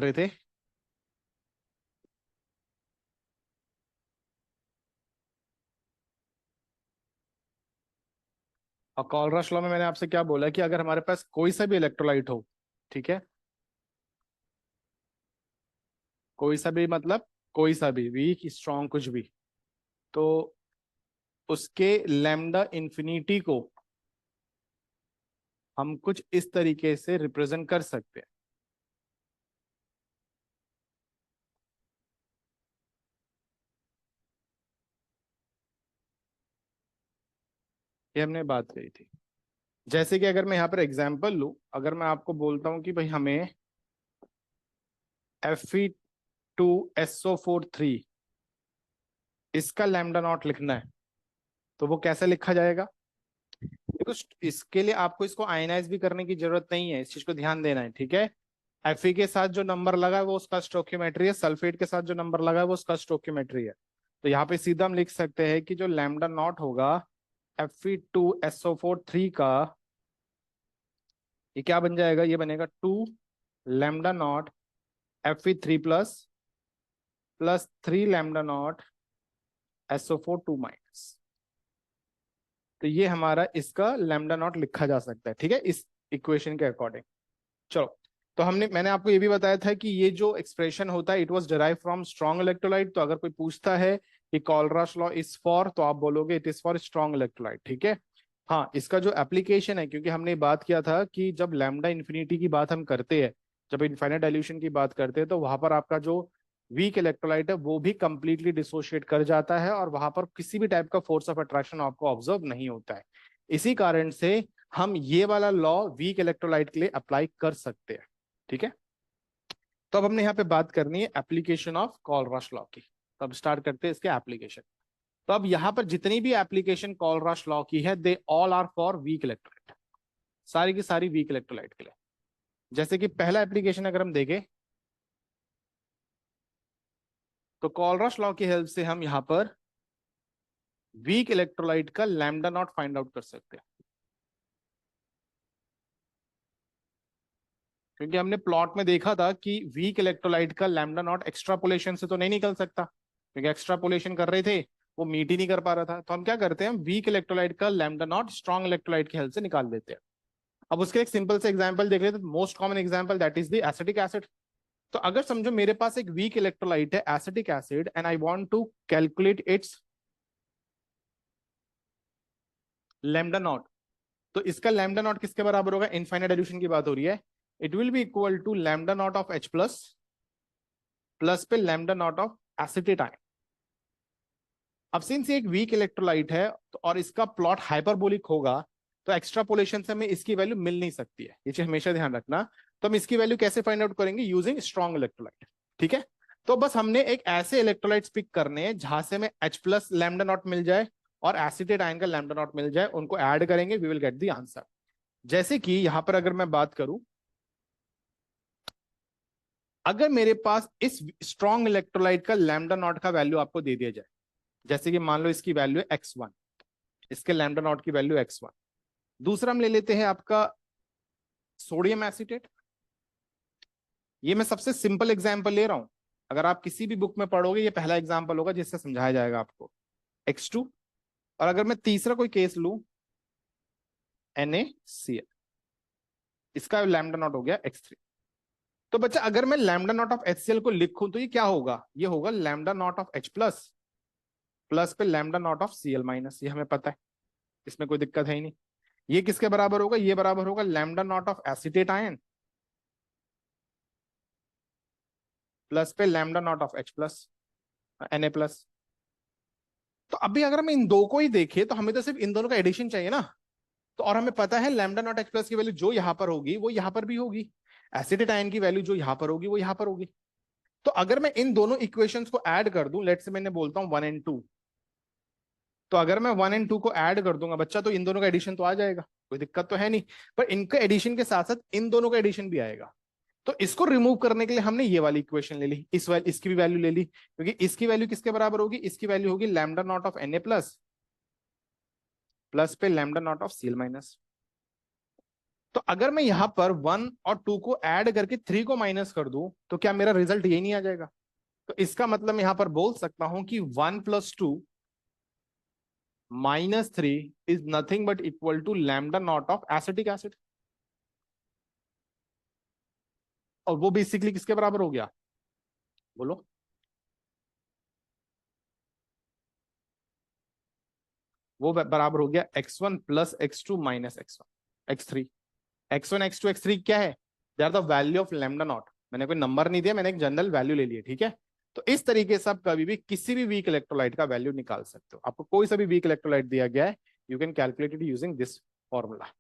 रहे थे? और कॉलरश लॉ में मैंने आपसे क्या बोला कि अगर हमारे पास कोई सा भी इलेक्ट्रोलाइट हो, ठीक है, कोई सा भी मतलब कोई सा भी, वीक स्ट्रॉन्ग कुछ भी, तो उसके लैम्डा इंफिनिटी को हम कुछ इस तरीके से रिप्रेजेंट कर सकते हैं। ये हमने बात कही थी। जैसे कि अगर मैं यहाँ पर एग्जांपल लूं, अगर मैं आपको बोलता हूं कि भाई हमें Fe2SO4 3 इसका लैम्डा नॉट लिखना है, तो वो कैसे लिखा जाएगा? देखो, इसके लिए आपको इसको आयनाइज भी करने की जरूरत नहीं है, इस चीज को ध्यान देना है, ठीक है। Fe के साथ जो नंबर लगा है वो उसका स्टोइकियोमेट्री है, सल्फेट के साथ जो नंबर लगा है वो उसका स्टोइकियोमेट्री है। तो यहाँ पे सीधा हम लिख सकते हैं कि जो लैम्डा नॉट होगा Fe2SO4 3 का, ये क्या बन जाएगा? ये बनेगा 2 lambda not Fe3 plus 3 lambda naught SO4 2 minus. तो ये हमारा इसका लैम्डा नॉट लिखा जा सकता है, ठीक है, इस इक्वेशन के अकॉर्डिंग। चलो, तो मैंने आपको ये भी बताया था कि ये जो एक्सप्रेशन होता है it was derive from strong electrolyte. तो अगर कोई पूछता है कि कॉलरश लॉ इज फॉर, तो आप बोलोगे it is for strong electrolyte, ठीक है। हाँ, इसका जो एप्लीकेशन है, क्योंकि हमने बात किया था कि जब लैम्डा इन्फिनिटी की बात हम करते हैं, जब इनफाइनाइट डाइल्यूशन की बात करते हैं, तो वहां पर आपका जो वीक इलेक्ट्रोलाइट है वो भी कंप्लीटली डिसोशिएट कर जाता है और वहां पर किसी भी टाइप का फोर्स ऑफ अट्रैक्शन आपको ऑब्जर्व नहीं होता है। इसी कारण से हम ये वाला लॉ वीक इलेक्ट्रोलाइट के लिए अप्लाई कर सकते हैं, ठीक है। तो अब हमने यहाँ पे बात करनी है एप्लीकेशन ऑफ कॉलरश लॉ की। तो अब स्टार्ट करते हैं इसके एप्लीकेशन। तो अब यहाँ पर जितनी भी एप्लीकेशन कॉलरश लॉ की है, they all are for weak electrolyte, सारी की सारी वीक इलेक्ट्रोलाइट के लिए। जैसे कि पहला एप्लीकेशन अगर हम देखें, तो कॉलरश लॉ की हेल्प से हम यहाँ पर वीक इलेक्ट्रोलाइट का लैम्डा नॉट फाइंड आउट कर सकते हैं। क्योंकि हमने प्लॉट में देखा था कि वीक इलेक्ट्रोलाइट का लैम्डा नॉट एक्स्ट्रापोलेशन से तो नहीं निकल सकता, क्योंकि एक्स्ट्रापोलेशन कर रहे थे वो मीट ही नहीं कर पा रहा था। तो हम क्या करते हैं, वीक इलेक्ट्रोलाइट का लैम्डा नॉट स्ट्रॉन्ग इलेक्ट्रोलाइट की हेल्प से निकाल देते हैं। अब उसके एक सिंपल से एग्जांपल देख लेते हैं। Most common example that is the acetic acid. तो अगर समझो मेरे पास एक वीक इलेक्ट्रोलाइट है acetic acid and I want to calculate its lambda naught, तो इसका लैम्डा नॉट किसके बराबर होगा? इनफाइनाइट डाइल्यूशन की बात हो रही है। It will be equal to lambda naught of H plus plus पे lambda naught of acetate ion. अब सिंस ये एक वीक इलेक्ट्रोलाइट है तो और इसका प्लॉट हाइपरबोलिक होगा, तो एक्स्ट्रापोलेशन से हमें इसकी वैल्यू मिल नहीं सकती है, ये चीज हमेशा ध्यान रखना। तो हम इसकी वैल्यू कैसे फाइंड आउट करेंगे? यूजिंग स्ट्रॉन्ग इलेक्ट्रोलाइट, ठीक है। तो बस हमने एक ऐसे इलेक्ट्रोलाइट्स पिक करने हैं जहां से हमें H प्लस लैम्डा नॉट मिल जाए और एसिटेट आयन का लैम्डा नॉट मिल जाए, उनको ऐड करेंगे, we will get the answer. जैसे कि यहां पर अगर मैं बात करूं, अगर मेरे पास इस स्ट्रॉन्ग इलेक्ट्रोलाइट का लैम्डा नॉट का वैल्यू आपको दे दिया जाए, जैसे कि मान लो इसकी वैल्यू है x1, इसके लैम्डा नॉट की वैल्यू x1। दूसरा हम ले लेते हैं आपका सोडियम एसिटेट। ये मैं सबसे सिंपल एग्जांपल ले रहा हूं, अगर आप किसी भी बुक में पढ़ोगे ये पहला एग्जांपल होगा जिससे समझाया जाएगा आपको, x2। और अगर मैं तीसरा कोई केस लूं, NaCl, इसका लैम्डा नॉट हो गया x3। तो बच्चा अगर मैं लैम्डा नॉट ऑफ HCl को लिखूं तो ये क्या होगा? ये होगा lambda naught of H plus plus पे lambda naught of Cl minus. ये हमें पता है, इसमें कोई दिक्कत है ही नहीं। ये किसके बराबर होगा? ये बराबर होगा lambda naught of acetate ion plus पे lambda naught of H plus Na plus. तो अभी अगर हम इन दो को ही देखें तो हमें तो सिर्फ इन दोनों का एडिशन चाहिए ना। तो और हमें पता है लैम्डा नॉट H प्लस की वैल्यू जो यहां पर होगी वो यहां पर भी होगी, एसिटेट आयन की वैल्यू जो यहां पर होगी वो यहां पर होगी। तो अगर मैं इन दोनों इक्वेशंस को ऐड कर दूं, लेट से मैंने बोलता हूं 1 और 2, तो अगर मैं 1 और 2 को ऐड कर दूंगा बच्चा, तो इन दोनों का एडिशन तो आ जाएगा, कोई दिक्कत तो है नहीं। पर इनके एडिशन के साथ साथ इन दोनों का एडिशन भी आएगा। तो इसको रिमूव करने के लिए हमने ये वाली इक्वेशन ले ली, इसकी भी वैल्यू ले ली, क्योंकि इसकी वैल्यू किसके बराबर होगी? इसकी वैल्यू होगी lambda naught of Na plus plus पे lambda naught of Cl minus. तो अगर मैं यहां पर 1 और 2 को ऐड करके 3 को माइनस कर दूं तो क्या मेरा रिजल्ट यही नहीं आ जाएगा? तो इसका मतलब मैं यहां पर बोल सकता हूं कि 1 + 2 - 3 is nothing but equal to lambda naught of acetic acid. और वो बेसिकली किसके बराबर हो गया बोलो? वो बराबर हो गया x1 + x2 - x1 x3। x1 x2 x3 क्या है? They are the value of lambda naught. मैंने कोई नंबर नहीं दिया, मैंने एक जनरल वैल्यू ले लिया, ठीक है। तो इस तरीके से आप कभी भी किसी भी वीक इलेक्ट्रोलाइट का वैल्यू निकाल सकते हो। आपको कोई सा भी वीक इलेक्ट्रोलाइट दिया गया है, you can calculate it using this formula.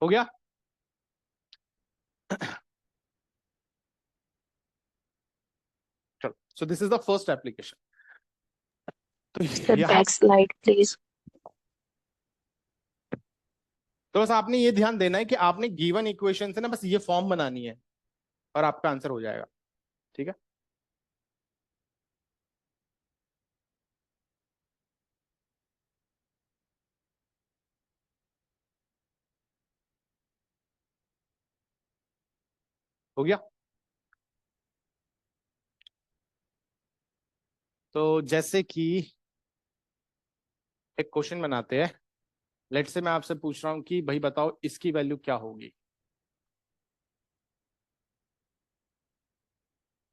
हो गया? चलो, सो this is the first application. तो Step यहाँ back slide, please. तो बस आपने ये ध्यान देना है कि आपने गिवन इक्वेशन से ना बस ये फॉर्म बनानी है और आपका आंसर हो जाएगा, ठीक है। हो गया? तो जैसे कि एक क्वेश्चन बनाते हैं। लेट से मैं आपसे पूछ रहा हूं कि भाई बताओ इसकी वैल्यू क्या होगी,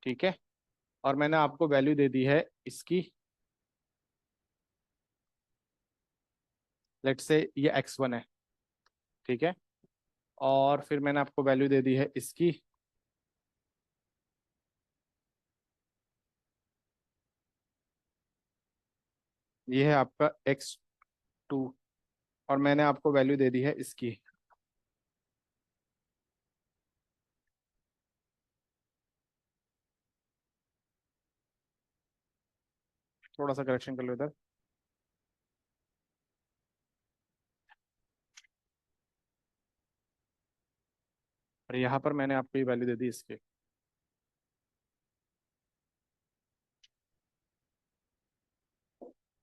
ठीक है। और मैंने आपको वैल्यू दे दी है इसकी। लेट से ये x1 है, ठीक है। और फिर मैंने आपको वैल्यू दे दी है इसकी, ये है आपका x2। और मैंने आपको वैल्यू दे दी है इसकी। थोड़ा सा करेक्शन कर लो इधर। और यहाँ पर मैंने आपको ये वैल्यू दे दी इसकी।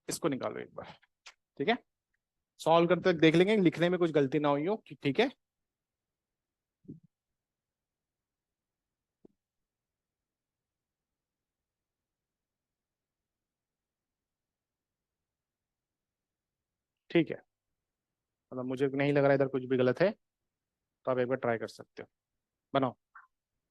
इसको निकालो एक बार, ठीक है। सॉल्व करते वक्त देख लेंगे लिखने में कुछ गलती ना हुई हो, ठीक है। ठीक है, मतलब मुझे नहीं लग रहा इधर कुछ भी गलत है, तो आप एक बार ट्राई कर सकते हो। बनाओ।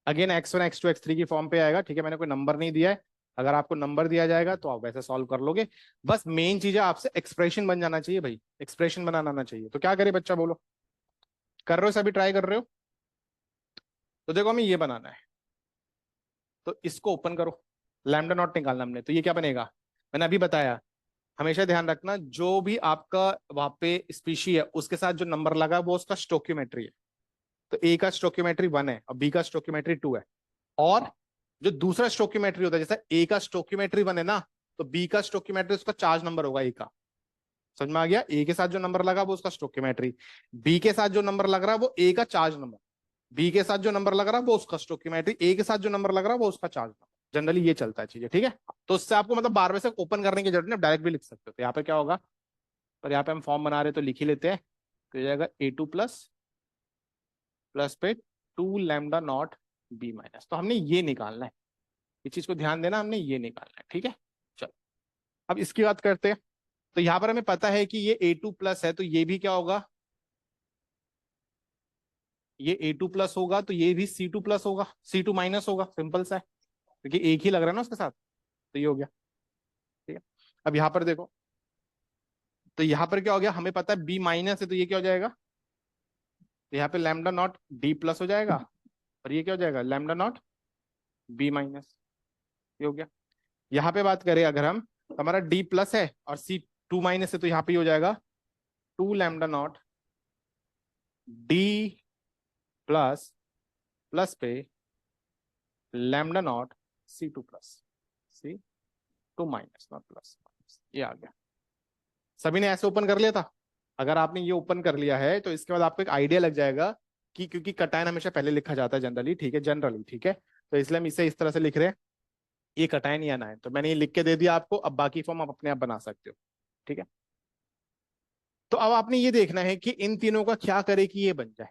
अगेन x1 x2 x3 की फॉर्म पे आएगा, ठीक है। मैंने कोई नंबर नहीं दिया है। अगर आपको नंबर दिया जाएगा तो आप वैसे सॉल्व कर लोगे। बस मेन चीज है आपसे एक्सप्रेशन बन जाना चाहिए भाई, एक्सप्रेशन बनाना आना चाहिए। तो क्या करे बच्चा बोलो? कर रहे हो? सभी ट्राई कर रहे हो? तो देखो हमें ये बनाना है, तो इसको ओपन करो। लैम्डा नॉट निकालना हमने, तो ये क्या बनेगा? मैंने अभी बताया, हमेशा ध्यान रखना जो भी आपका वहां पे स्पीशी है उसके साथ जो नंबर लगा वो उसका स्टोक्यूमेट्री है। तो ए का स्टोक्यूमेट्री 1 है और बी का स्टोक्यूमेट्री 2 है। और जो दूसरा स्टोक्यूमेट्री होता है, जैसे ए का स्टोक्यूमेट्री 1 है ना, तो बी का स्टोक्यूमेट्री उसका चार्ज नंबर होगा ए का। समझ में आ गया? ए के साथ जो नंबर लगा वो उसका स्टोक्यूमेट्री, बी के साथ जो नंबर लग रहा है वो ए का चार्ज नंबर, बी के साथ जो नंबर लग रहा है वो उसका स्टोक्यूमेट्री, ए के साथ जो नंबर लग रहा है वो उसका चार्ज नंबर। जनरली ये चलता है चीजें, ठीक है। तो उससे आपको मतलब बार बार से ओपन करने की जरूरत नहीं, डायरेक्ट भी लिख सकते हो। तो यहाँ पे क्या होगा, पर यहाँ पे हम फॉर्म बना रहे हैं तो लिख ही लेते हैं। तो ये जाएगा A2 प्लस प्लस पे 2 लैम्डा नॉट B माइनस। तो हमने ये निकालना है, इस चीज को ध्यान देना, हमने ये निकालना है, ठीक है। चलो अब इसकी बात करते हैं। तो यहाँ पर हमें पता है कि ये A2 प्लस है, तो ये भी क्या होगा, ये A2 प्लस होगा तो ये भी C2 प्लस होगा, C2 माइनस होगा, सिंपल सा है, क्योंकि एक ही लग रहा है ना उसके साथ। तो ये हो गया, ठीक है। अब यहाँ पर देखो, तो यहाँ पर क्या हो गया, हमें पता है B माइनस है, तो ये क्या हो जाएगा, तो यहाँ पे लैम्डा नॉट D प्लस हो जाएगा। और ये क्या हो जाएगा, लैम्डा नॉट B माइनस। ये हो गया। यहाँ पे बात करें अगर हम, तो हमारा D प्लस है और C2 माइनस है, तो यहाँ पे हो जाएगा 2 lambda naught D plus plus पे lambda naught C2 plus C2 minus naught plus. ये आ गया। सभी ने ऐसे ओपन कर लिया था? अगर आपने ये ओपन कर लिया है तो इसके बाद आपको एक आइडिया लग जाएगा कि, क्योंकि कटायन हमेशा पहले लिखा जाता है जनरली, ठीक है, जनरली, ठीक है। तो इसलिए हम इसे इस तरह से लिख रहे हैं, ये कटायन या ना है। तो मैंने ये लिख के दे दिया आपको, अब बाकी फॉर्म आप अपने आप बना सकते हो, ठीक है। तो अब आपने ये देखना है कि इन तीनों का क्या करे कि ये बन जाए,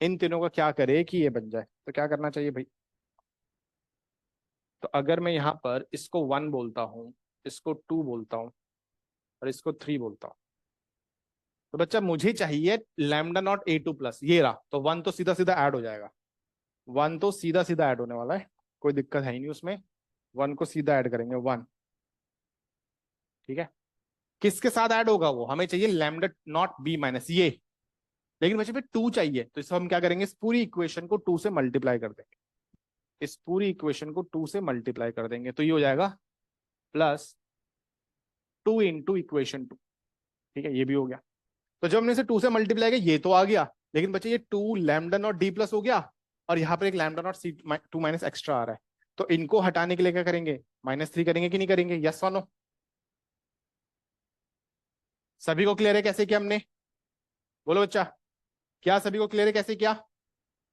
इन तीनों का क्या करे कि ये बन जाए। तो क्या करना चाहिए भाई? तो अगर मैं यहाँ पर इसको 1 बोलता हूँ, इसको 2 बोलता हूँ और इसको 3 बोलता हूँ, तो बच्चा मुझे चाहिए लैम्डा नॉट A2 प्लस, ये रहा। तो 1 तो सीधा सीधा ऐड हो जाएगा, 1 तो सीधा सीधा ऐड होने वाला है, कोई दिक्कत है ही नहीं उसमें। 1 को सीधा ऐड करेंगे 1, ठीक है। किसके साथ ऐड होगा? वो हमें चाहिए लैम्डा नॉट B माइनस ये, लेकिन बच्चे पे 2 चाहिए, तो इसको हम क्या करेंगे, इस पूरी इक्वेशन को 2 से मल्टीप्लाई कर देंगे, इस पूरी इक्वेशन को 2 से मल्टीप्लाई कर देंगे, तो ये हो जाएगा प्लस 2 इंटू इक्वेशन 2, ठीक है, ये भी हो गया। तो जब हमने इसे 2 से मल्टीप्लाई किया ये तो आ गया, लेकिन बच्चे ये 2 लैम्डा नॉट D प्लस हो गया, और यहाँ पर एक lambda naught C2 minus extra आ रहा है। तो इनको हटाने के लिए क्या करेंगे, -3 करेंगे कि नहीं करेंगे? यस और नो? सभी को क्लियर है कैसे किया हमने? बोलो बच्चा, क्या सभी को क्लियर है कैसे किया?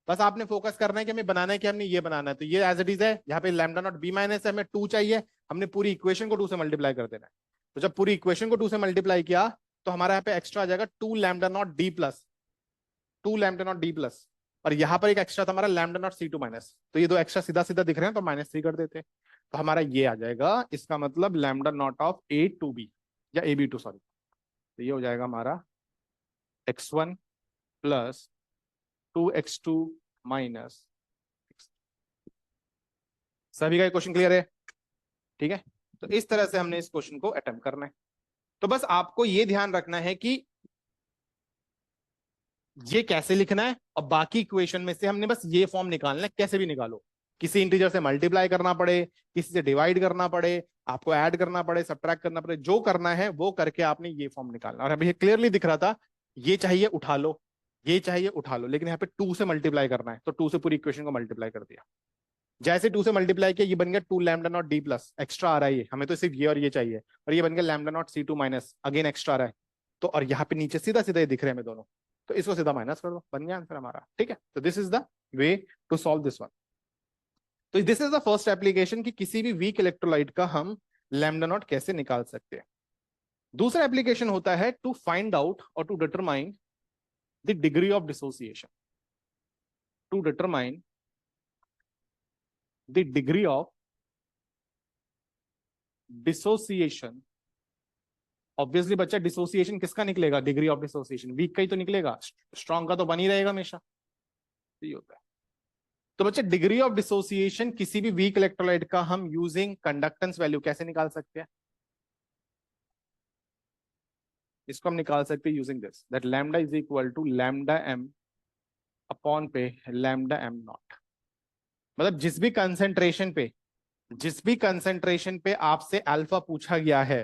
बस आपने फोकस करना है कि हमें बनाना है कि हमने ये बनाना है। तो ये एज इट इज है, यहाँ पे लैम्डा नॉट B माइनस है, हमें 2 चाहिए, हमने पूरी इक्वेशन को 2 से मल्टीप्लाई कर देना है। तो जब पूरी इक्वेशन को 2 से मल्टीप्लाई किया तो हमारा यहाँ पे एक्स्ट्रा आ जाएगा 2 lambda naught D plus, 2 lambda naught D plus, और यहाँ पर एक एक्स्ट्रा था हमारा लैम्डा नॉट C2 माइनस। तो ये दो एक्स्ट्रा सीधा सीधा दिख रहे हैं तो -3 कर देते हैं, तो हमारा ये आ जाएगा, इसका मतलब लैम्डा नॉट ऑफ A2B या AB2 सॉरी। तो ये हो जाएगा हमारा x1 प्लस 2x2 माइनस। सभी का क्वेश्चन क्लियर है? ठीक है, तो इस तरह से हमने इस क्वेश्चन को अटेम्प्ट करना है। तो बस आपको ये ध्यान रखना है कि ये कैसे लिखना है, और बाकी इक्वेशन में से हमने बस ये फॉर्म निकालना है, कैसे भी निकालो, किसी इंटीजर से मल्टीप्लाई करना पड़े, किसी से डिवाइड करना पड़े, आपको ऐड करना पड़े, सब्ट्रैक्ट करना पड़े, जो करना है वो करके आपने ये फॉर्म निकालना। और अभी ये क्लियरली दिख रहा था, ये चाहिए उठा लो, ये चाहिए उठा लो, लेकिन यहाँ पे 2 से मल्टीप्लाई करना है, तो 2 से पूरी इक्वेशन को मल्टीप्लाई कर दिया। जैसे 2 से मल्टीप्लाई किया ये बन गया 2 lambda naught D plus, extra आ रहा है ये, हमें तो सिर्फ ये और ये चाहिए, और ये बन गया lambda naught C2 minus, again extra आ रहा है। तो और यहाँ पे नीचे सीधा सीधा ये दिख रहे हैं हमें दोनों, तो इसको सीधा माइनस कर दो, बन गया आंसर हमारा। ठीक है, तो this is the way to solve this one. तो this is the first application कि किसी भी वीक इलेक्ट्रोलाइट का हम लैम्डा नॉट कैसे निकाल सकते हैं। दूसरा एप्लीकेशन होता है टू फाइंड आउट और to determine the degree of dissociation, to determine the degree of dissociation. Obviously बच्चा डिसोसिएशन किसका निकलेगा? डिग्री ऑफ डिसोसिएशन वीक का ही तो निकलेगा, स्ट्रॉन्ग का तो बन ही रहेगा हमेशा, यही होता है। तो बच्चा डिग्री ऑफ डिसोसिएशन किसी भी वीक इलेक्ट्रोलाइट का हम यूजिंग कंडक्टेंस वैल्यू कैसे निकाल सकते हैं? इसको हम निकाल सकते हैं using this, that lambda is equal to lambda m upon पे लैम्डा m नॉट। मतलब जिस भी कंसेंट्रेशन पे आपसे अल्फा पूछा गया है,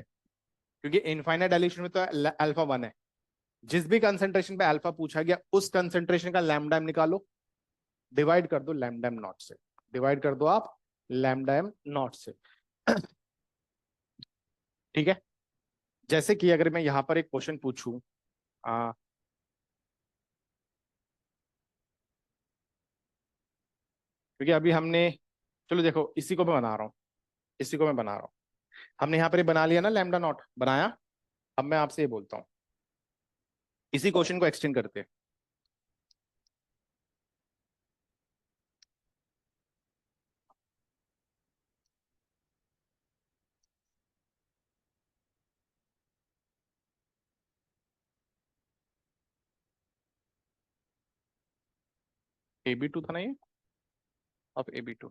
क्योंकि इनफाइनाइट डायल्यूशन में तो अल्फा 1 है, जिस भी कंसेंट्रेशन पे अल्फा पूछा गया उस कंसेंट्रेशन का लैम्डा m निकालो, डिवाइड कर दो लैम्डा m नॉट से, डिवाइड कर दो आप लैम्डा m नॉट से। ठीक है, जैसे कि अगर मैं यहां पर एक क्वेश्चन पूछूं, क्योंकि अभी हमने, चलो देखो इसी को मैं बना रहा हूँ, इसी को मैं बना रहा हूँ, हमने यहाँ पर ये बना लिया ना, लैम्डा नॉट बनाया। अब मैं आपसे ये बोलता हूँ, इसी क्वेश्चन को एक्सटेंड करते हैं। AB2 था ना ये, अब AB2,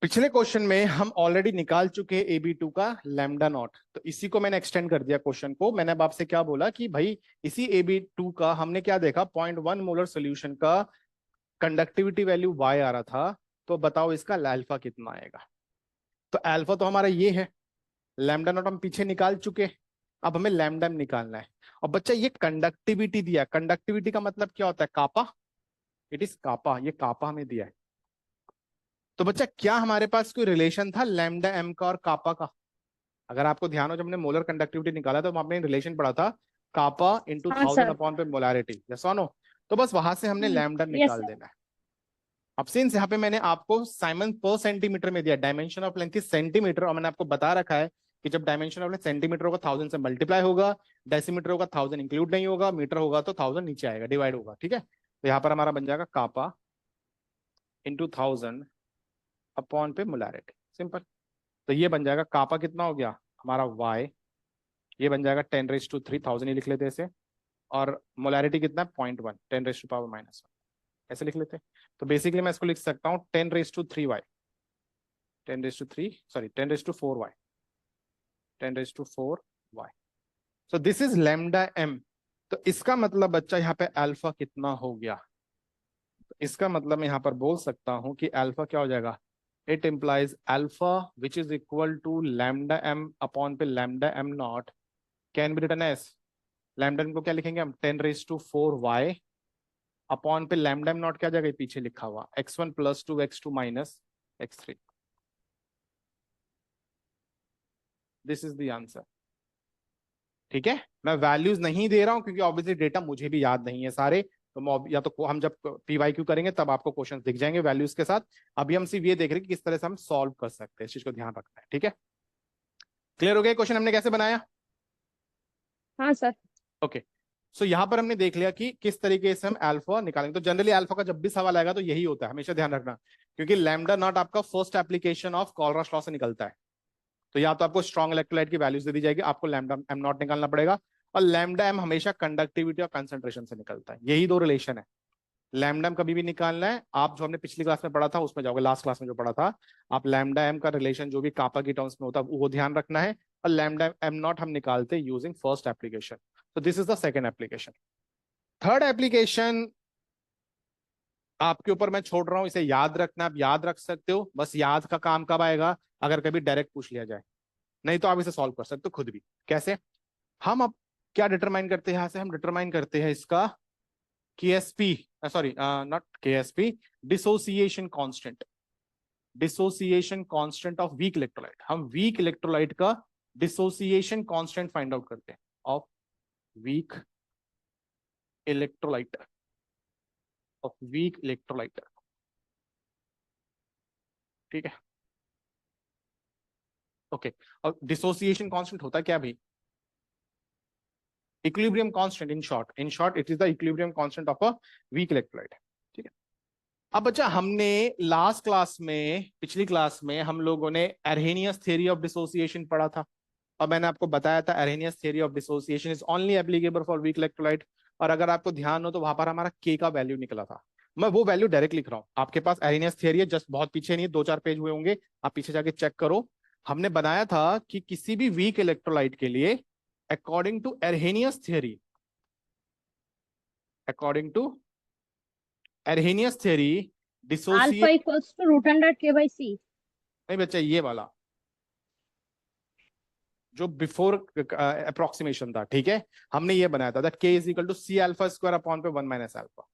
पिछले क्वेश्चन में हम ऑलरेडी निकाल चुके हैं AB2 का लैम्डा नॉट, तो इसी को मैंने एक्सटेंड कर दिया क्वेश्चन को। मैंने अब आपसे क्या बोला कि भाई इसी AB2 का हमने क्या देखा, 0.1 मोलर सोल्यूशन का कंडक्टिविटी वैल्यू Y आ रहा था, तो बताओ इसका अल्फा कितना आएगा? तो अल्फा तो हमारा ये है, लैम्डा नॉट हम पीछे निकाल चुके, अब हमें लैम्डा निकालना है। और बच्चा ये कंडक्टिविटी दिया, कंडक्टिविटी का मतलब क्या होता है? कापा, इट इज कापा, ये कापा हमें दिया है। तो बच्चा क्या हमारे पास कोई रिलेशन था लैम्डा एम का और कापा का? अगर आपको ध्यान हो, जब हमने मोलर कंडक्टिविटी निकाला तो हमने रिलेशन पढ़ा था कापा इंटू हाँ 1000 सर। अपॉन पे मोलारिटी, यस और नो? तो बस वहां से हमने लैम्डा यस निकाल सर। देना है। अब सिंस यहाँ पे मैंने आपको साइमन पर सेंटीमीटर में दिया, dimension of length is centimetre, और मैंने आपको बता रखा है कि जब डायमेंशन ऑफ लेंथ सेंटीमीटर होगा 1000 से मल्टीप्लाई होगा, डेसीमीटर होगा 1000 इंक्लूड नहीं होगा, मीटर होगा तो 1000 नीचे आएगा, डिवाइड होगा, ठीक है? तो यहाँ पर हमारा बन जाएगा कापा इंटू 1000 अपॉन पे मोलारिटी, सिंपल। तो ये बन जाएगा कापा कितना हो गया हमारा वाई, ये बन जाएगा 10⁻³ 1000 ही लिख लेते हैं इसे, और मोलारिटी कितना है 0.1, 10⁻⁻1 ऐसे लिख लेते हैं। तो बेसिकली मैं इसको लिख सकता हूँ 10⁻³ 10⁻³ sorry 10⁻⁴y 10⁻⁴y। So this is lambda m. तो इसका मतलब बच्चा यहाँ पे अल्फा कितना हो गया? तो इसका मतलब मैं यहाँ पर बोल सकता हूँ कि अल्फा क्या हो जाएगा, it implies alpha which is equal to lambda M upon पे lambda M naught can be written as, lambda M को क्या लिखेंगे हम 10⁻⁴y अपॉन पे लैम्डा एम नॉट क्या जाएगा पीछे लिखा हुआ x1 + 2 x2 - x3। This is the answer, ठीक है? मैं वैल्यूज नहीं दे रहा हूं क्योंकि ऑब्वियसली डेटा मुझे भी याद नहीं है सारे, तो या तो हम जब PYQ करेंगे तब आपको क्वेश्चन दिख जाएंगे वैल्यूज के साथ। अभी हम सिर्फ ये देख रहे हैं कि किस तरह से हम सॉल्व कर सकते हैं, इस चीज को ध्यान रखना है, ठीक है? क्लियर हो गया क्वेश्चन हमने कैसे बनाया? हाँ सर। ओके। सो यहाँ पर हमने देख लिया कि किस तरीके से हम अल्फा निकालेंगे। तो जनरली अल्फा का जब भी सवाल आएगा तो यही होता है, हमेशा ध्यान रखना, क्योंकि लैम्डा नॉट आपका फर्स्ट एप्लीकेशन ऑफ कॉलरस लॉ से निकलता है। तो या तो आपको स्ट्रॉन्ग इलेक्ट्रोलाइट की वैल्यूज दे दी जाएगी, आपको लैम्डा एम नॉट निकालना पड़ेगा, और लैम्डा एम हमेशा कंडक्टिविटी और कंसंट्रेशन से निकलता है, यही दो रिलेशन है। लैम्डा एम कभी भी निकालना है, आप जो हमने पिछली क्लास में पढ़ा था उसमें जाओगे, लास्ट क्लास में जो पढ़ा था, आप लैम्डा एम का रिलेशन जो भी कापा की टर्म्स में होता है वो ध्यान रखना है, और लैम्डा एम नॉट हम निकालते हैं यूजिंग फर्स्ट एप्लीकेशन। तो this is the second application. Third application आपके ऊपर मैं छोड़ रहा हूं, इसे याद रखना, आप याद रख सकते हो, बस याद का काम कब आएगा, अगर कभी डायरेक्ट पूछ लिया जाए, नहीं तो आप इसे सॉल्व कर सकते हो खुद भी। कैसे? हम अब क्या डिटरमाइन करते हैं यहां से, हम डिटरमाइन करते हैं इसका KSP, sorry not KSP, dissociation constant, dissociation constant of weak electrolyte. हम वीक इलेक्ट्रोलाइट का डिसोसिएशन कांस्टेंट फाइंड आउट करते हैं of weak electrolyte, of weak electrolyte, ठीक है? ओके। और डिसोसिएशन कांस्टेंट होता क्या भाई? Equilibrium constant, in short it is the equilibrium constant of a weak electrolyte, ठीक है? अब बच्चा हमने लास्ट क्लास में, पिछली क्लास में हम लोगों ने अर्हेनियस थ्योरी ऑफ डिसोसिएशन पढ़ा था, और मैंने आपको बताया था Arrhenius theory of dissociation is only applicable for weak electrolyte. और अगर आपको ध्यान हो तो वहां पर हमारा के का वैल्यू निकला था, मैं वो वैल्यू डायरेक्ट लिख रहा हूँ, आपके पास अर्हेनियस थ्योरी है, जस्ट बहुत पीछे नहीं है, 2-4 पेज हुए होंगे, आप पीछे जाके चेक करो। हमने बनाया था कि किसी भी वीक इलेक्ट्रोलाइट के लिए according to Arrhenius theory, according to Arrhenius theory alpha dissociate, equals to √100 K/C। नहीं बच्चा ये वाला जो बिफोर अप्रोक्सीमेशन था, ठीक है? हमने ये बनाया था that K is equal to C⁴² upon पे 1 - alpha.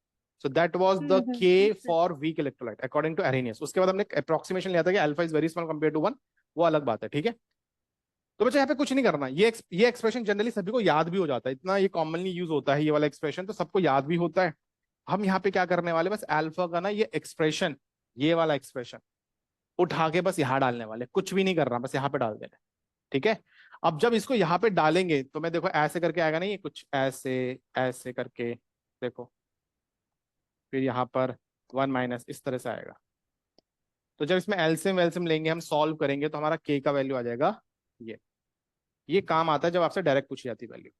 So that was the K for weak electrolyte according to Arrhenius. उसके बाद हमने अप्रोक्सीमेशन लिया था कि alpha is very small compare to 1, वो अलग बात है, ठीक है? तो बच्चा यहाँ पे कुछ नहीं करना, ये एक्सप्रेशन जनरली सभी को याद भी हो जाता है, इतना ये कॉमनली यूज होता है ये वाला एक्सप्रेशन, तो सबको याद भी होता है। हम यहाँ पे क्या करने वाले, बस अल्फा का ना ये एक्सप्रेशन, ये वाला एक्सप्रेशन उठा के बस यहाँ डालने वाले, कुछ भी नहीं कर रहा, बस यहाँ पे डाल देना, ठीक है? अब जब इसको यहाँ पे डालेंगे तो मैं देखो ऐसे करके आएगा, नहीं ये कुछ ऐसे ऐसे करके, देखो फिर यहाँ पर 1 - इस तरह से आएगा। तो जब इसमें एलसीएम वेलसीएम लेंगे, हम सॉल्व करेंगे, तो हमारा के का वैल्यू आ जाएगा ये काम आता है जब आपसे डायरेक्ट पूछी जाती वैल्यू।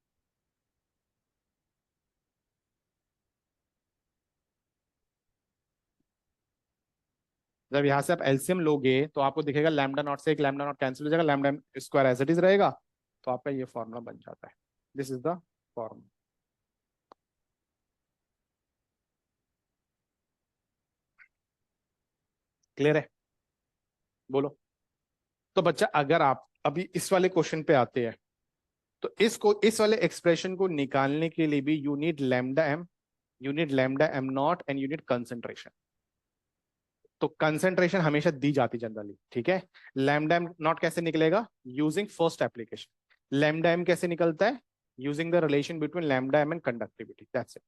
जब यहाँ से आप एलसीएम लोगे तो आपको दिखेगा लैम्डा नॉट से एक लैम्डा नॉट कैंसिल हो जाएगा, lambda square as it is रहेगा, तो आपका ये फॉर्मूला बन जाता है। This is the formula. Clear है? बोलो। तो बच्चा अगर आप अभी इस वाले क्वेश्चन पे आते हैं, तो इस वाले एक्सप्रेशन को निकालने के लिए भी you need lambda m, you need lambda M naught, and you need concentration. तो कंसेंट्रेशन हमेशा दी जाती जनरली, ठीक है। लैम्डा एम नॉट कैसे निकलेगा, using first application. Lambda m कैसे निकलता है, using the relation between lambda m and conductivity, that's it.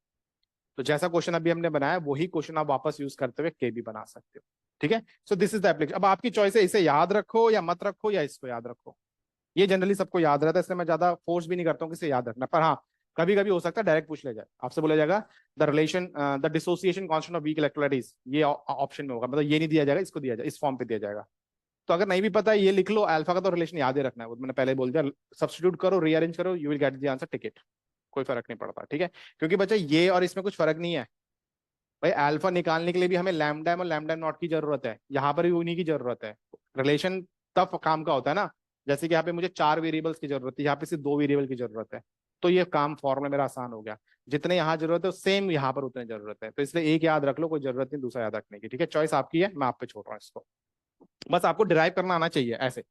तो जैसा क्वेश्चन अभी हमने बनाया वही क्वेश्चन आप वापस यूज करते हुए के भी बना सकते हो, ठीक है। सो दिस इज द एप्लीकेशन। अब आपकी चॉइस है, इसे याद रखो या मत रखो या इसको याद रखो। ये जनरली सबको याद रहता है, इसलिए मैं ज्यादा फोर्स भी नहीं करता हूँ कि इसे याद रखना, पर हाँ कभी कभी हो सकता है डायरेक्ट पूछ ले जाए आपसे, बोला जाएगा the relation the dissociation constant of weak electrolyte, ये ऑप्शन में होगा, मतलब ये नहीं दिया जाएगा, इसको दिया जाएगा, इस फॉर्म पे दिया जाएगा। तो अगर नहीं भी पता है ये लिख लो, अल्फा का तो रिलेशन याद ही रखना है, वो मैंने पहले बोल दिया। सब्स्टिट्यूट करो, रीअरेंज करो, you will get the answer, ticket, कोई फर्क नहीं पड़ता, ठीक है। क्योंकि बच्चा ये और इसमें कुछ फर्क नहीं है भाई, अल्फा निकालने के लिए भी हमें लैम्डा और लैम्डा नॉट की जरूरत है, यहाँ पर भी उन्हीं की जरूरत है। रिलेशन तब काम का होता है ना, जैसे कि यहाँ पे मुझे 4 वेरिएबल्स की जरूरत है, यहाँ पे सिर्फ 2 वेरिएबल की जरूरत है, तो ये काम फॉर्मूला मेरा आसान हो गया। जितने यहाँ जरूरत है सेम यहाँ पर उतने जरूरत है, तो इसलिए एक याद रख लो, कोई जरूरत नहीं दूसरा याद रखने की, ठीक है। चॉइस आपकी है, मैं आप पे छोड़ रहा हूँ इसको, बस आपको डिराइव करना आना चाहिए ऐसे।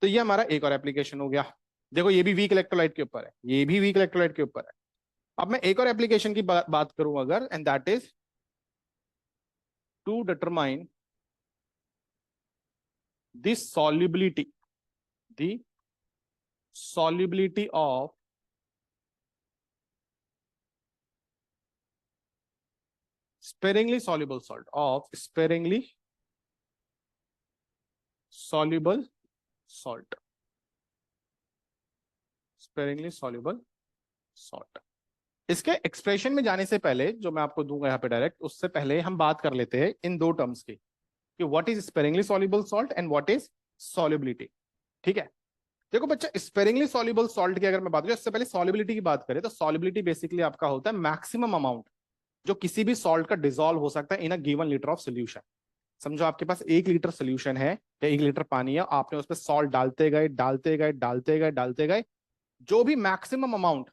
तो ये हमारा एक और एप्लीकेशन हो गया। देखो ये भी वीक इलेक्ट्रोलाइट के ऊपर है, ये भी वीक इलेक्ट्रोलाइट के ऊपर है। अब मैं एक और एप्लीकेशन की बात करूं अगर, and that is to determine the solubility the solubility of sparingly soluble salt, of sparingly soluble salt, sparingly soluble salt। इसके एक्सप्रेशन में जाने से पहले जो मैं आपको दूंगा यहाँ पे डायरेक्ट, उससे पहले हम बात कर लेते हैं इन दो टर्म्स की, कि what is sparingly soluble salt and what is solubility, ठीक है। देखो बच्चा, स्पेरिंगली सॉल्युबल सॉल्ट की अगर मैं बात करूं, इससे पहले सॉल्युबिलिटी की बात करें, तो सॉल्युबिलिटी बेसिकली आपका होता है मैक्सिमम अमाउंट जो किसी भी सॉल्ट का डिसॉल्व हो सकता है in a given litre of solution. समझो आपके पास 1 लीटर सोल्यूशन है या 1 लीटर पानी है, आपने उसमें सॉल्ट डालते गए डालते गए डालते गए डालते गए, जो भी मैक्सिमम अमाउंट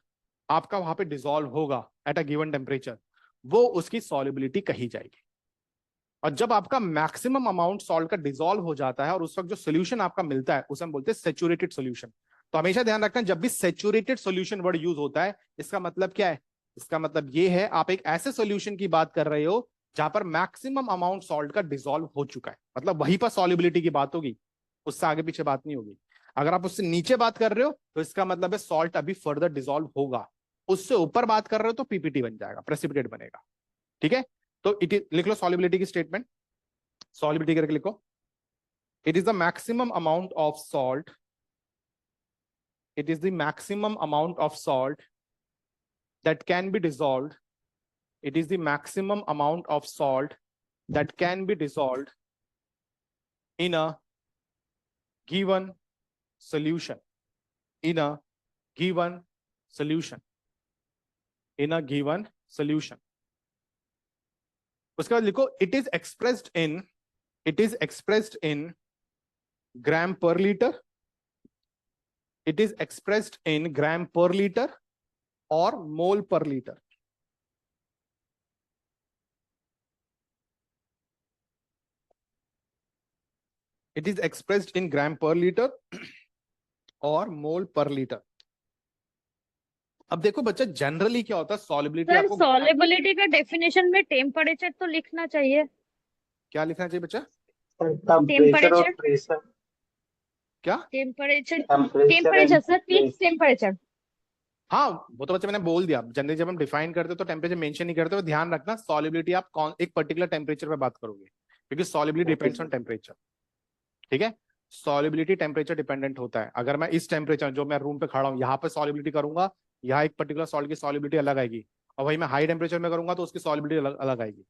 आपका वहां पे डिसॉल्व होगा एट अ गिवन टेम्परेचर, वो उसकी सॉल्युबिलिटी कही जाएगी। और जब आपका मैक्सिमम अमाउंट सॉल्ट का डिसॉल्व हो जाता है और उस वक्त जो सोल्यूशन आपका मिलता है उसे हम बोलते हैं सैचुरेटेड सोल्यूशन। तो हमेशा ध्यान रखना, जब भी सैचुरेटेड सोल्यूशन वर्ड यूज होता है, इसका मतलब क्या है, इसका मतलब ये है आप एक ऐसे सोल्यूशन की बात कर रहे हो जहां पर मैक्सिमम अमाउंट सॉल्ट का डिसॉल्व हो चुका है, मतलब वहीं पर सॉल्युबिलिटी की बात होगी, उससे आगे पीछे बात नहीं होगी। अगर आप उससे नीचे बात कर रहे हो तो इसका मतलब है सॉल्ट अभी फर्दर डिसॉल्व होगा, उससे ऊपर बात कर रहे हो तो पीपीटी बन जाएगा, प्रेसिपिटेट बनेगा, ठीक है। तो इट लिख लो सॉल्युबिलिटी की स्टेटमेंट, सॉल्युबिलिटी करके लिखो, it is the maximum amount of salt, it is the maximum amount of salt that can be dissolved, it is the maximum amount of salt that can be dissolved in a given solution, in a given solution, in a given solution। उसके बाद लिखो it is expressed in gram per liter, it is expressed in gram per liter or mole per liter। It is expressed in gram per liter और मोल पर litre. अब देखो बच्चा, generally क्या होता है, सॉल्युबिलिटी सर आपको सॉल्युबिलिटी का डेफिनेशन में टेम्परेचर तो लिखना चाहिए। क्या लिखना चाहिए बच्चा, टेम्परेचर और टेम्परेचर, प्रेशर, क्या temperature, temperature temperature and sir, please temperature. हाँ वो तो बच्चा मैंने बोल दिया, जनरली जब हम डिफाइन करते हो तो टेम्परेचर मेंशन नहीं करते हो, ध्यान रखना सॉल्युबिलिटी आप कौन एक पर्टिकुलर टेम्परेचर पे बात करोगे, क्योंकि सॉल्युबिलिटी डिपेंड्स ऑन टेम्परेचर, ठीक है। सॉल्युबिलिटी टेम्परेचर डिपेंडेंट होता है। अगर मैं इस टेम्परेचर जो मैं रूम पे खड़ा हूँ यहाँ पे सॉल्युबिलिटी करूंगा, यहाँ एक पर्टिकुलर सॉल्ट की सॉल्युबिलिटी अलग आएगी, और वही मैं हाई टेम्परेचर में करूंगा तो उसकी सॉल्युबिलिटी अलग आएगी।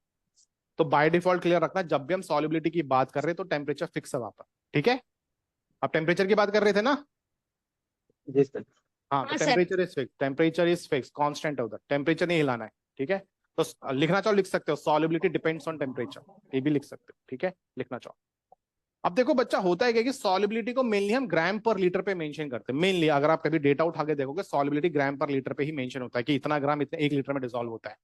तो बाय डिफॉल्ट क्लियर रखना, जब भी हम सॉल्युबिलिटी की बात कर रहे हैं तो टेम्परेचर फिक्स है वहां पर, ठीक है। अब टेम्परेचर की बात कर रहे थे ना, जी सर। हाँ, तो हाँ sir. Temperature is fix, temperature is fix, constant है उधर, टेम्परेचर नहीं हिलाना है, ठीक है। तो लिखना चाहो लिख सकते हो, सॉल्युबिलिटी डिपेंड्स ऑन टेम्परेचर, ये भी लिख सकते हो, ठीक है, लिखना चाहो। अब देखो बच्चा, होता है क्या कि सॉल्युबिलिटी को मेनली हम ग्राम पर लीटर पे मेंशन करते हैं, मेनली अगर आप कभी डेटा उठा के देखोगे सॉल्युबिलिटी ग्राम पर लीटर पे ही मेंशन होता है कि इतना ग्राम इतने 1 लीटर में डिसॉल्व होता है।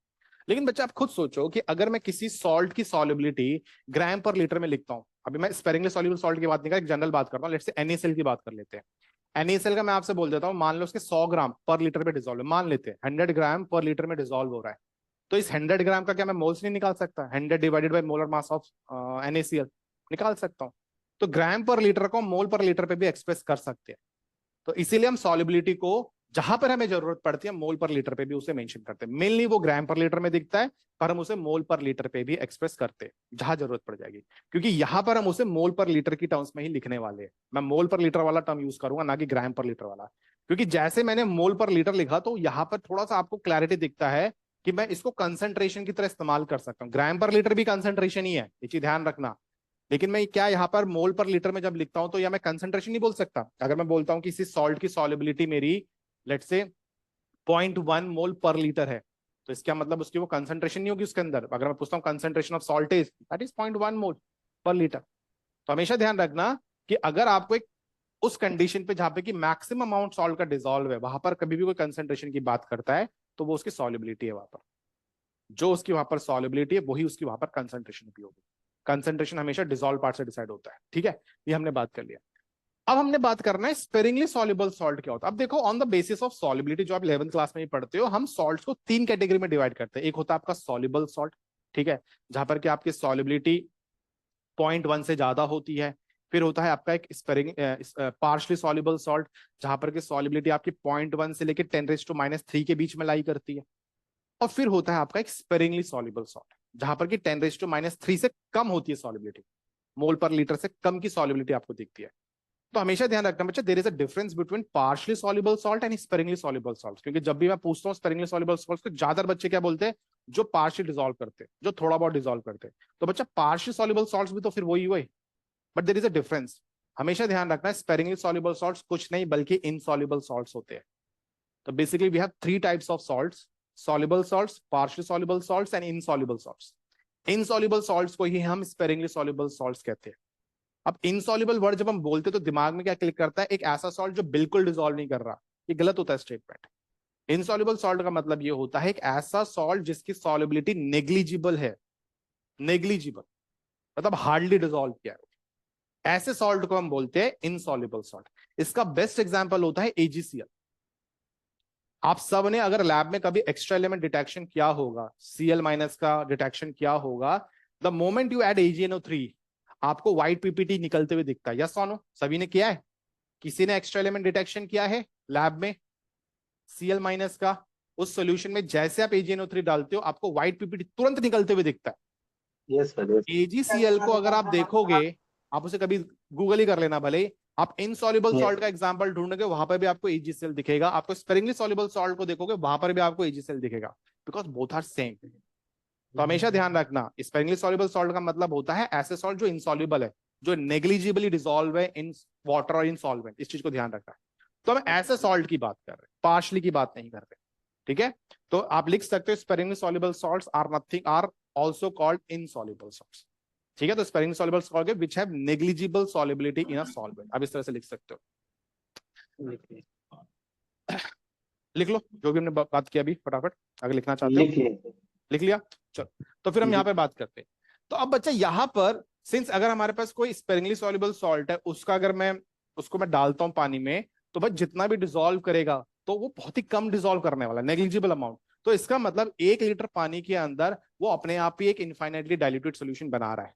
लेकिन बच्चा आप खुद सोचो कि अगर मैं किसी सॉल्ट की सॉल्युबिलिटी ग्राम पर लीटर में लिखता हूं, अभी मैं स्पेरिंगली सॉल्युबल सॉल्ट की बात नहीं कर, एक जनरल बात करता हूं, लेट्स से NaCl की बात कर लेते हैं। NaCl का मैं आपसे बोल देता हूं, मान लो उसके 100 ग्राम पर लीटर में डिसॉल्व है, मान लेते हैं 100 ग्राम पर लीटर में डिसॉल्व हो रहा है, तो इस 100 ग्राम का क्या मैं मोल्स नहीं निकाल सकता? 100 divided by molar mass of NaCl निकाल सकता हूँ। तो ग्राम पर लीटर को मोल पर लीटर पे भी एक्सप्रेस कर सकते हैं। तो इसीलिए हम सॉलिबिलिटी को जहां पर हमें जरूरत पड़ती है मोल पर लीटर पे भी उसे मेंशन करते हैं। मेनली वो ग्राम पर लीटर में दिखता है, पर हम उसे मोल पर लीटर पे भी एक्सप्रेस करते हैं जहां जरूरत पड़ जाएगी, क्योंकि यहां पर हम उसे मोल पर लीटर की टर्म्स में ही लिखने वाले हैं। मैं मोल पर लीटर वाला टर्म यूज करूंगा, ना कि ग्राम पर लीटर वाला, क्योंकि जैसे मैंने मोल पर लीटर लिखा तो यहां पर थोड़ा सा आपको क्लैरिटी दिखता है कि मैं इसको कंसंट्रेशन की तरह इस्तेमाल कर सकता हूँ। ग्राम पर लीटर भी कंसंट्रेशन ही है, ये चीज ध्यान रखना। लेकिन मैं क्या यहाँ पर मोल पर लीटर में जब लिखता हूं तो या मैं कंसंट्रेशन नहीं बोल सकता। अगर मैं बोलता हूँ कि इसी सॉल्ट की सॉलिबिलिटी मेरी लेट्स से 0.1 मोल पर लीटर है, तो इसका मतलब उसकी वो कंसंट्रेशन नहीं होगी उसके अंदर। अगर मैं पूछता हूँ concentration of salt is that is 0.1 मोल पर लीटर। तो हमेशा ध्यान रखना कि अगर आपको एक उस कंडीशन पे जहां पे कि मैक्सिमम अमाउंट सॉल्ट का डिसॉल्व है, वहां पर कभी भी कोई कंसंट्रेशन की बात करता है तो वो उसकी सॉलिबिलिटी है। वहां पर जो उसकी वहां पर सॉलिबिलिटी है वही उसकी वहां पर कंसंट्रेशन भी होगी। कंसंट्रेशन हमेशा डिसॉल्व पार्ट से डिसाइड होता है, ठीक है। ये हमने बात कर लिया। अब हमने बात करना है स्पेरिंगली सॉल्युबल सॉल्ट क्या होता है। अब देखो, on the basis of solubility, जो आप 11th क्लास में ही पढ़ते हो, हम सॉल्ट्स को 3 कैटेगरी में डिवाइड करते हैं। एक होता है आपका सॉल्युबल सॉल्ट, ठीक है, जहां पर कि आपकी सॉलिबिलिटी 0.1 से ज्यादा होती है। फिर होता है आपका एक स्पेरिंग पार्शली सॉल्युबल सॉल्ट, जहां पर की सॉलिबिलिटी आपकी 0.1 से लेकर 10⁻³ के बीच में लाई करती है। और फिर होता है आपका एक स्पेरिंगली सॉल्युबल सॉल्ट, जहां पर की 10⁻³ से कम होती है सॉलिबिलिटी, मोल पर लीटर से कम की सॉलिबिलिटी आपको दिखती है। तो हमेशा ध्यान रखना बच्चा, there is a difference between partially soluble salt and sparingly soluble salt. क्योंकि जब भी मैं पूछता हूँ स्पेरिंगली सॉल्युबल सॉल्ट तो ज्यादातर बच्चे क्या बोलते हैं, जो पार्शियल डिसॉल्व करते हैं, जो थोड़ा बहुत डिसॉल्व करते हैं। तो बच्चा पार्शियल सॉल्युबल सॉल्ट्स भी तो फिर वही हुए, but there is a difference. हमेशा ध्यान रखना है स्पेरिंगली सॉल्युबल सॉल्ट्स कुछ नहीं बल्कि इनसॉल्युबल सॉल्ट्स होते हैं। तो basically we have 3 types of salts, soluble salts, partial soluble salts and insoluble salts. Insoluble salts को ही हम स्पेरिंगली सॉल्युबल सॉल्ट्स कहते हैं। अब इनसॉल्युबल वर्ड जब हम बोलते हैं तो दिमाग में क्या क्लिक करता है, एक ऐसा सॉल्ट जो बिल्कुल डिसॉल्व नहीं कर रहा। ये गलत होता है स्टेटमेंट। इनसॉल्युबल सॉल्ट का मतलब ये होता है एक ऐसा सॉल्ट जिसकी सॉल्युबिलिटी नेग्लिजिबल है, नेग्लिजिबल मतलब हार्डली डिसॉल्व किया है, ऐसे सॉल्ट को हम बोलते हैं इनसॉल्युबल सॉल्ट। इसका बेस्ट एग्जांपल होता है AgCl। आप सब ने अगर लैब में कभी एक्स्ट्रा एलिमेंट डिटेक्शन किया होगा, Cl- का डिटेक्शन किया होगा, the moment you add AgNO3 आपको व्हाइट पीपीटी निकलते हुए दिखता है। यस और नो? सभी ने किया है? किसी ने एक्स्ट्रा एलिमेंट डिटेक्शन किया है लैब में Cl- का? उस सॉल्यूशन में जैसे आप AgNO3 डालते हो आपको व्हाइट पीपीटी तुरंत निकलते हुए दिखता है। यस सर, यस AgCl को अगर आप देखोगे, आप उसे कभी गूगल ही कर लेना भले ही, आप इनसॉल्युबल यस सॉल्ट का एग्जांपल ढूंढोगे वहां पर भी आपको AgCl दिखेगा। आपको स्पेरिंगली सॉल्युबल सॉल्ट को देखोगे वहां पर भी आपको AgCl दिखेगा, बिकॉज बोथ आर सेम। तो हमेशा ध्यान रखना स्पेरिंगली सॉल्युबल सॉल्ट का मतलब होता है ऐसे सॉल्ट जो इनसॉल्युबल है, जो नेग्लिजिबली डिसॉल्व है इन वाटर और इन सॉल्वेंट। इस चीज को ध्यान रखना है। तो हम ऐसे सॉल्ट की बात कर रहे हैं, पार्शली की बात नहीं कर रहे, ठीक है। तो आप लिख सकते हो sparingly soluble salts are nothing are also called insoluble salts, ठीक है। तो sparingly soluble salt which have negligible solubility in a solvent, अब इस तरह से लिख सकते हो। लिख लो जो भी हमने बात किया अभी फटाफट, अगर लिखना चाहते हो लिख लिए लिख लिया। चलो तो फिर हम यहाँ पे बात करते हैं। तो अब बच्चा यहाँ पर सिंस अगर हमारे पास कोई स्पेरिंगली सॉल्युबल सॉल्ट है, उसका अगर मैं उसको मैं डालता हूँ पानी में, तो भाई जितना भी डिसॉल्व करेगा तो वो बहुत ही कम डिसॉल्व करने वाला, नेग्लिजिबल अमाउंट। तो इसका मतलब 1 लीटर पानी के अंदर वो अपने आप ही एक इनफाइनाइटली डाइल्यूटेड सोल्यूशन बना रहा है,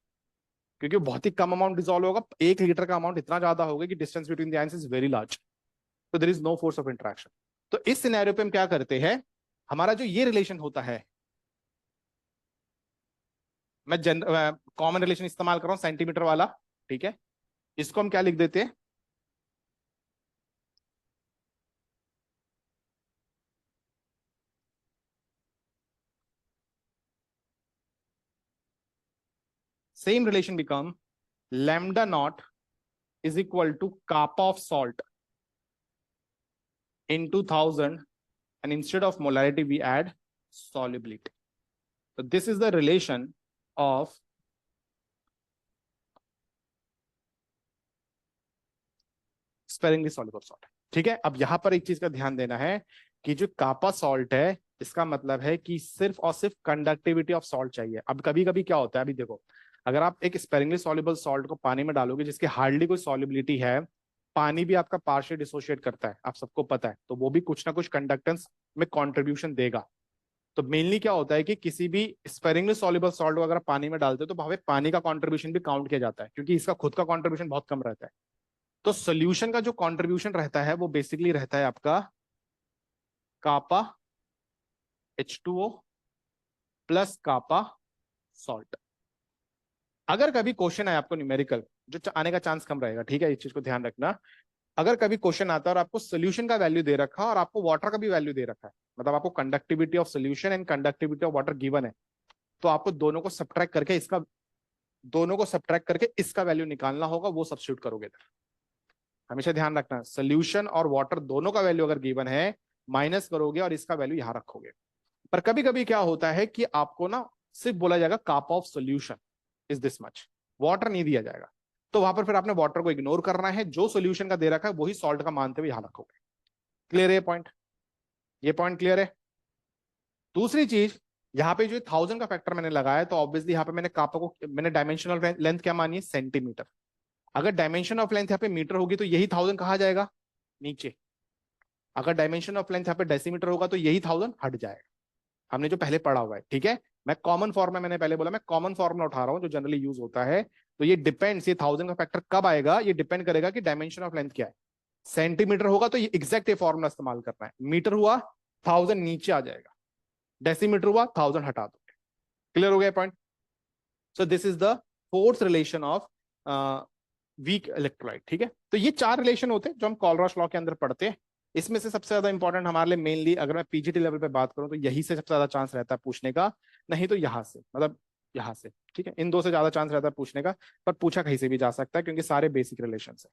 क्योंकि बहुत ही कम अमाउंट डिसॉल्व होगा। 1 लीटर का अमाउंट इतना ज्यादा होगा कि distance between the ions is very large, तो there is no force of interaction. तो इस सिनेरियो पे हम क्या करते हैं, हमारा जो ये रिलेशन होता है, मैं कॉमन रिलेशन इस्तेमाल कर रहा हूं सेंटीमीटर वाला, ठीक है। इसको हम क्या लिख देते हैं, same relation become lambda naught is equal to kappa of salt into 1000, and instead of molarity we add solubility. So this is the relation of sparingly soluble salt, ठीक है। अब यहां पर एक चीज का ध्यान देना है कि जो कापा सॉल्ट है, इसका मतलब है कि सिर्फ और सिर्फ कंडक्टिविटी ऑफ सॉल्ट चाहिए। अब कभी कभी क्या होता है, अभी देखो, अगर आप एक स्पेरिंगली सॉल्युबल सॉल्ट को पानी में डालोगे जिसकी हार्डली कोई सॉल्युबिलिटी है, पानी भी आपका पार्शियल डिसोशिएट करता है, आप सबको पता है, तो वो भी कुछ ना कुछ कंडक्टेंस में कंट्रीब्यूशन देगा। तो मेनली क्या होता है कि किसी भी स्पेरिंगली सॉल्युबल सॉल्ट को अगर पानी में डालते हो तो वहां पे पानी का कंट्रीब्यूशन भी काउंट किया जाता है, क्योंकि इसका खुद का कंट्रीब्यूशन बहुत कम रहता है। तो सोल्यूशन का जो कंट्रीब्यूशन रहता है वो बेसिकली रहता है आपका कापा H2O प्लस कापा सॉल्ट। अगर कभी क्वेश्चन आए आपको न्यूमेरिकल, जो आने का चांस कम रहेगा, ठीक है, इस चीज को ध्यान रखना। अगर कभी क्वेश्चन आता है और आपको सोल्यूशन का वैल्यू दे रखा है और आपको वाटर का भी वैल्यू दे रखा है, मतलब आपको conductivity of solution and conductivity of water given है, तो आपको दोनों को सब्ट्रैक्ट करके इसका वैल्यू निकालना होगा, वो सब्स्टिट्यूट करोगे इधर। हमेशा ध्यान रखना, सोल्यूशन और वाटर दोनों का वैल्यू अगर गिवन है, माइनस करोगे और इसका वैल्यू यहां रखोगे। पर कभी कभी क्या होता है कि आपको ना सिर्फ बोला जाएगा cup of solution is this much, water नहीं दिया जाएगा, तो वहां पर फिर आपने वाटर को इग्नोर करना है, जो सोल्यूशन का दे रखा है वही सॉल्ट का मानते हुए यहां रखोगे। क्लियर है ये पॉइंट? ये पॉइंट क्लियर है? दूसरी चीज, यहाँ पे जो 1000 का फैक्टर मैंने लगाया, तो ऑब्वियसली यहाँ पे मैंने कापा को, मैंने डायमेंशनल लेंथ क्या मानी है? सेंटीमीटर। अगर डायमेंशन ऑफ लेंथ यहाँ पे मीटर होगी तो यही 1000 कहा जाएगा? नीचे। अगर डायमेंशन ऑफ लेंथ यहाँ पे डेसीमीटर होगा तो यही 1000 हट जाएगा, हमने जो पहले पढ़ा हुआ है, ठीक है। मैं कॉमन फॉर्म मैंने पहले बोला, मैं कॉमन फॉर्मूला उठा रहा हूं जो जनरली यूज होता है। तो ये डिपेंड्स, ये 1000 का फैक्टर कब आएगा, ये डिपेंड करेगा कि डायमेंशन ऑफ लेंथ क्या है। सेंटीमीटर होगा तो ये एग्जैक्ट ये फॉर्मूला इस्तेमाल करना है, मीटर हुआ 1000 नीचे आ जाएगा, डेसीमीटर हुआ 1000 हटा दोगे। क्लियर हो गया point? So this is the fourth relation of weak electrolyte, ठीक है। तो ये 4 रिलेशन होते हैं जो हम कॉलरॉश लॉ के अंदर पढ़ते हैं। इसमें से सबसे ज्यादा इंपॉर्टेंट हमारे लिए मेनली, अगर मैं पीजीटी लेवल पे बात करूं, तो यही से सबसे ज्यादा चांस रहता है पूछने का, नहीं तो यहां से, मतलब यहां से, ठीक है। इन दो से ज्यादा चांस रहता है पूछने का, पर पूछा कहीं से भी जा सकता है क्योंकि सारे बेसिक रिलेशन है।